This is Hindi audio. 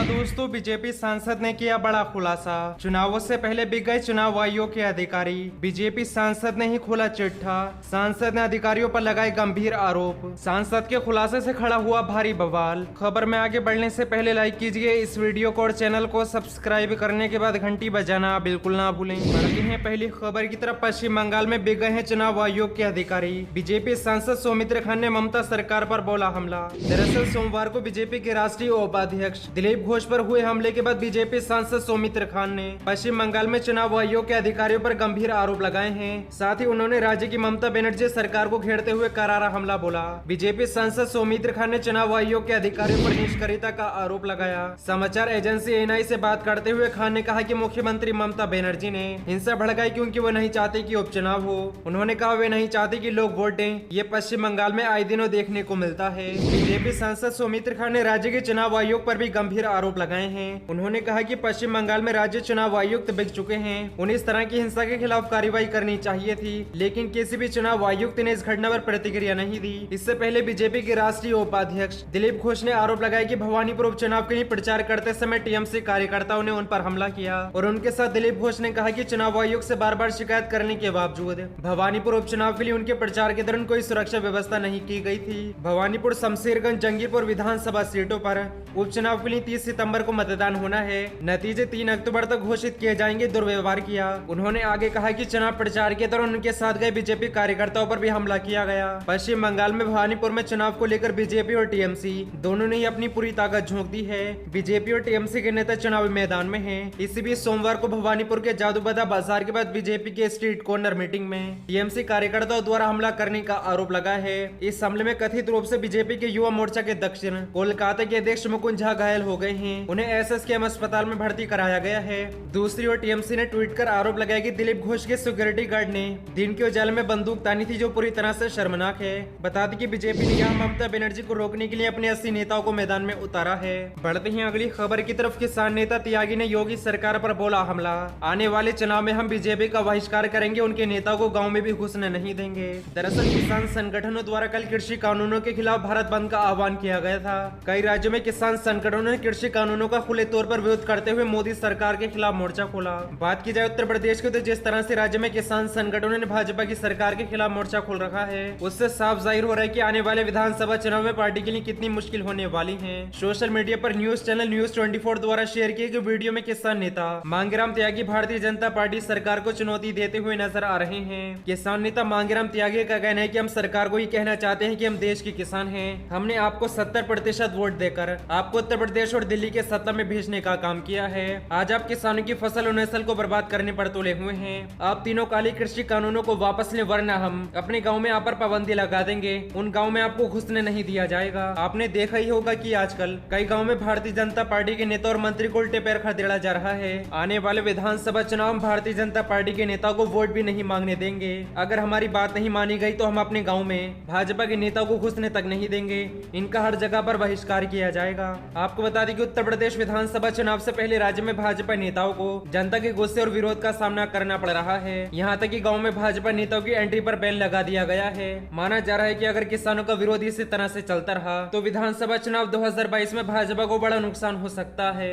हाँ दोस्तों, बीजेपी सांसद ने किया बड़ा खुलासा। चुनावों से पहले बिक गए चुनाव आयोग के अधिकारी। बीजेपी सांसद ने ही खोला चिट्ठा। सांसद ने अधिकारियों पर लगाए गंभीर आरोप। सांसद के खुलासे से खड़ा हुआ भारी बवाल। खबर में आगे बढ़ने से पहले लाइक कीजिए इस वीडियो को और चैनल को सब्सक्राइब करने के बाद घंटी बजाना बिल्कुल ना भूलें। बढ़ते हैं पहली खबर की तरफ। पश्चिम बंगाल में बिक गए हैं चुनाव आयोग के अधिकारी। बीजेपी सांसद सौमित्र खान ने ममता सरकार पर बोला हमला। दरअसल सोमवार को बीजेपी के राष्ट्रीय उपाध्यक्ष दिलीप घोष पर हुए हमले के बाद बीजेपी सांसद सौमित्र खान ने पश्चिम बंगाल में चुनाव आयोग के अधिकारियों पर गंभीर आरोप लगाए हैं। साथ ही उन्होंने राज्य की ममता बनर्जी सरकार को घेरते हुए करारा हमला बोला। बीजेपी सांसद सौमित्र खान ने चुनाव आयोग के अधिकारियों पर निष्क्रियता का आरोप लगाया। समाचार एजेंसी एएनआई से बात करते हुए खान ने कहा कि मुख्यमंत्री ममता बनर्जी ने हिंसा भड़काई क्योंकि वो नहीं चाहते कि उपचुनाव हो। उन्होंने कहा वे नहीं चाहते कि लोग वोटें। ये पश्चिम बंगाल में आए दिनों देखने को मिलता है। बीजेपी सांसद सौमित्र खान ने राज्य के चुनाव आयोग पर भी गंभीर आरोप लगाए हैं। उन्होंने कहा कि पश्चिम बंगाल में राज्य चुनाव आयुक्त बिक चुके हैं। उन्हें इस तरह की हिंसा के खिलाफ कार्रवाई करनी चाहिए थी, लेकिन किसी भी चुनाव आयुक्त ने इस घटना पर प्रतिक्रिया नहीं दी। इससे पहले बीजेपी के राष्ट्रीय उपाध्यक्ष दिलीप घोष ने आरोप लगाया कि भवानीपुर उपचुनाव के लिए प्रचार करते समय टीएमसी कार्यकर्ताओं ने उन पर हमला किया और उनके साथ दिलीप घोष ने कहा कि चुनाव आयोग से बार बार शिकायत करने के बावजूद भवानीपुर उपचुनाव के लिए उनके प्रचार के दौरान कोई सुरक्षा व्यवस्था नहीं की गई थी। भवानीपुर, शमशेरगंज, जंगीपुर विधानसभा सीटों पर उपचुनाव के लिए 30 सितंबर को मतदान होना है। नतीजे 3 अक्टूबर तक घोषित किए जाएंगे। दुर्व्यवहार किया। उन्होंने आगे कहा कि चुनाव प्रचार के दौरान उनके साथ गए बीजेपी कार्यकर्ताओं पर भी हमला किया गया। पश्चिम बंगाल में भवानीपुर में चुनाव को लेकर बीजेपी और टीएमसी दोनों ने ही अपनी पूरी ताकत झोंक दी है। बीजेपी और टीएमसी के नेता चुनावी मैदान में हैं। इसी बीच सोमवार को भवानीपुर के जादूबदा बाजार के बाद बीजेपी के स्ट्रीट कॉर्नर मीटिंग में टीएमसी कार्यकर्ताओं द्वारा हमला करने का आरोप लगा है। इस हमले में कथित रूप से बीजेपी के युवा मोर्चा के दक्षिण कोलकाता के अध्यक्ष मुकुंद झा घायल हो गए हैं। उन्हें एसएसकेएम अस्पताल में भर्ती कराया गया है। दूसरी ओर टीएमसी ने ट्वीट कर आरोप लगाया कि दिलीप घोष के सिक्योरिटी गार्ड ने दिन के उजाले में बंदूक तानी थी, जो पूरी तरह से शर्मनाक है। बता दें कि बीजेपी ने यहाँ ममता बनर्जी को रोकने के लिए अपने 80 नेताओं को मैदान में उतारा है। बढ़ते हैं अगली खबर की तरफ। किसान नेता त्यागी ने योगी सरकार पर बोला हमला। आने वाले चुनाव में हम बीजेपी का बहिष्कार करेंगे, उनके नेताओं को गाँव में भी घुसने नहीं देंगे। दरअसल किसान संगठनों द्वारा कल कृषि कानूनों के खिलाफ भारत बंद का आह्वान किया गया था। कई राज्यों में किसान संगठनों ने कृषि कानूनों का खुले तौर पर विरोध करते हुए मोदी सरकार के खिलाफ मोर्चा खोला। बात की जाए उत्तर प्रदेश की, तो जिस तरह से राज्य में किसान संगठनों ने भाजपा की सरकार के खिलाफ मोर्चा खोल रखा है, उससे साफ जाहिर हो रहा है कि आने वाले विधानसभा चुनाव में पार्टी के लिए कितनी मुश्किल होने वाली है। सोशल मीडिया पर न्यूज चैनल न्यूज 24 द्वारा शेयर किए गए वीडियो में किसान नेता मांगेराम त्यागी भारतीय जनता पार्टी सरकार को चुनौती देते हुए नजर आ रहे हैं। किसान नेता मांगेराम त्यागी का कहना है कि हम सरकार को ही कहना चाहते हैं कि हम देश के किसान हैं। हमने आपको 70% वोट देकर आपको उत्तर प्रदेश और दिल्ली के सत्ता में भेजने का काम किया है। आज आप किसानों की फसल और नस्ल को बर्बाद करने पर तुले हुए हैं। आप तीनों काले कृषि कानूनों को वापस लें, वरना हम अपने गांव में आप पर पाबंदी लगा देंगे। उन गांव में आपको घुसने नहीं दिया जाएगा। आपने देखा ही होगा कि आजकल कई गांव में भारतीय जनता पार्टी के नेता और मंत्री को उल्टे पैर खदेड़ा जा रहा है। आने वाले विधानसभा चुनाव में भारतीय जनता पार्टी के नेताओं को वोट भी नहीं मांगने देंगे। अगर हमारी बात नहीं मानी गई तो हम अपने गाँव में भाजपा के नेताओं को घुसने तक नहीं देंगे। इनका हर जगह पर बहिष्कार किया जाएगा। आपको बता दें कि उत्तर प्रदेश विधानसभा चुनाव से पहले राज्य में भाजपा नेताओं को जनता के गुस्से और विरोध का सामना करना पड़ रहा है। यहाँ तक कि गांव में भाजपा नेताओं की एंट्री पर बैन लगा दिया गया है। माना जा रहा है कि अगर किसानों का विरोध इसी तरह से चलता रहा तो विधानसभा चुनाव 2022 में भाजपा को बड़ा नुकसान हो सकता है।